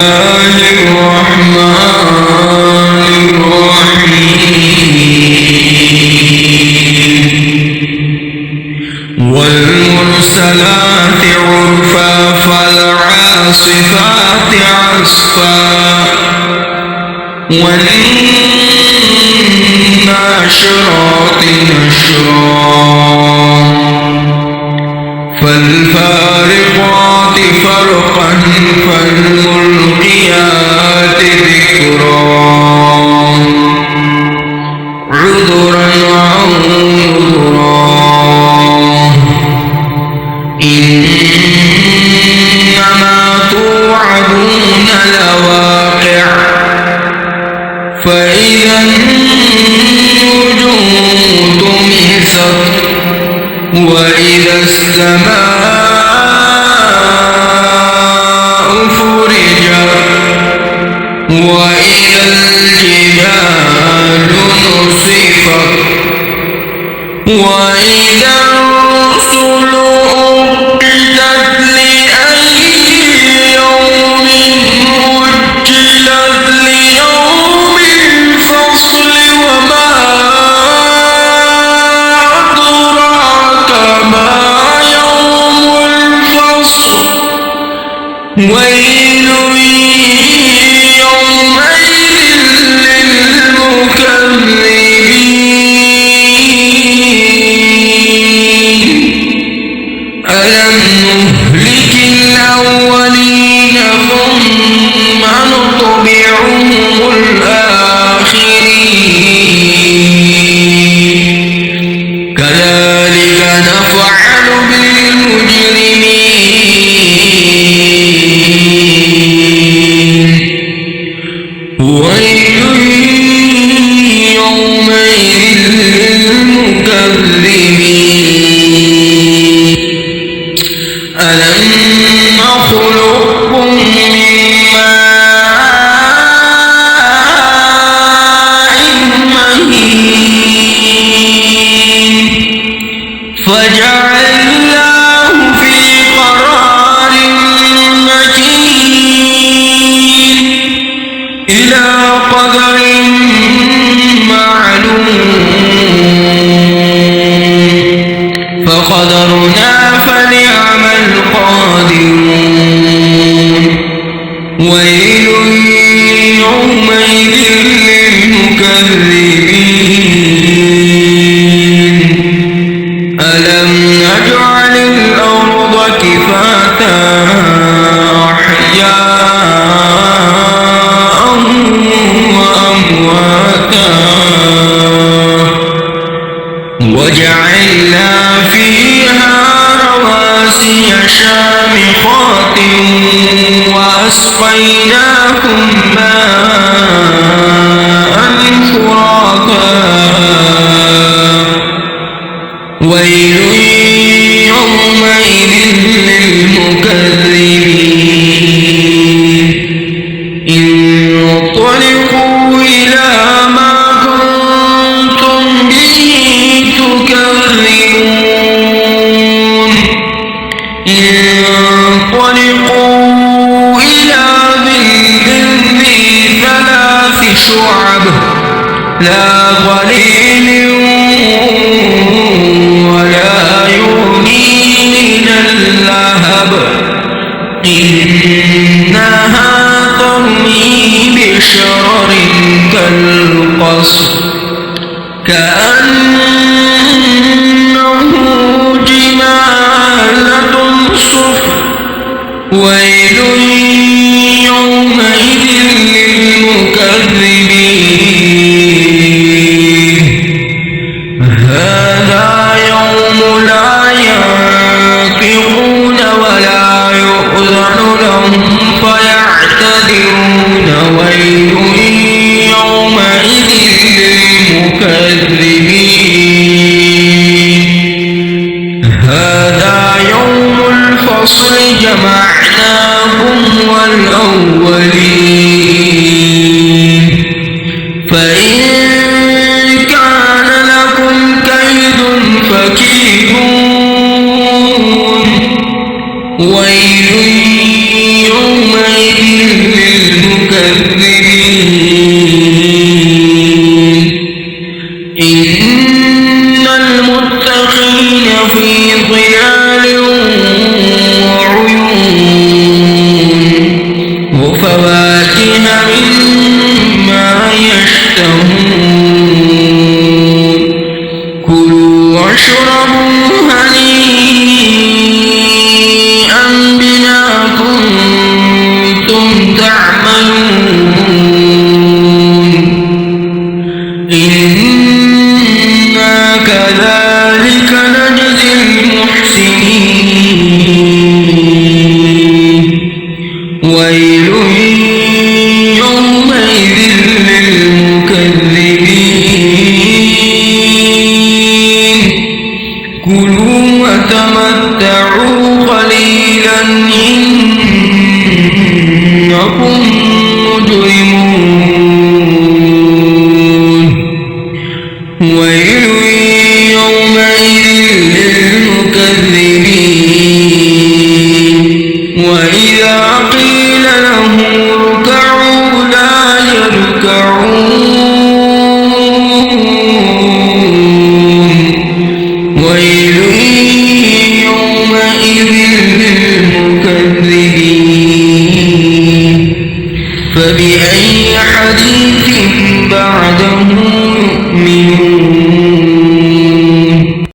الرحمن الرحيم والمرسلات عرفا فالعاصفات عصفا والناشرات نشرا فالفارقات فرقا فالملقيات ذكرا عذرا أو نذرا إنما توعدون لواقع فإذا النجوم طمست وإذا السماء فرجت وإذا الجبال نصفت وإذا الرسل أقتت لأي يوم أجلت ليوم الفصل وما أدراك ما يوم الفصل ويل يومئذ للمكذبين ألم نهلك الأولين ثم نتبعهم الآخرين كذلك نفعل بالمجرمين ويل يومئذ للمكذبين ألم نخلقكم من ماء مهين فجعلناه في قرار مكين إلى قدر معلوم فقدرنا فنعم القادرون ويل يومئذ للمكذبين ألم نجعل الأرض كفاتا أحياء وأمواتا وجعلنا فيها رواسي شامخات وأسقيناكم ماء فراتا ويل يومئذ للمكذبين انطلقوا إلى ما كنتم به تكذبون انطلقوا إلى ظل ذي ثلاث شعب لا ظليل ولا يغني من اللهب إنها ترمي بشرر كالقصر كأنه جمالة صفر ويل يومئذ للمكذبين هذا يوم لا ينطقون ولا يؤذن لهم فيعتذرون ويل يومئذ وفواكه مما يشتهون كلوا واشربوا هنيئا بما كنتم تعملون إنا كذلك نجزي المحسنين ويل يومئذ للمكذبين كلوا وتمتعوا قليلا إنكم مجرمون ويل يومئذ للمكذبين وإذا قيل لهم اركعوا لا يركعون ويل يومئذ للمكذبين فبأي حديث بعده يؤمنون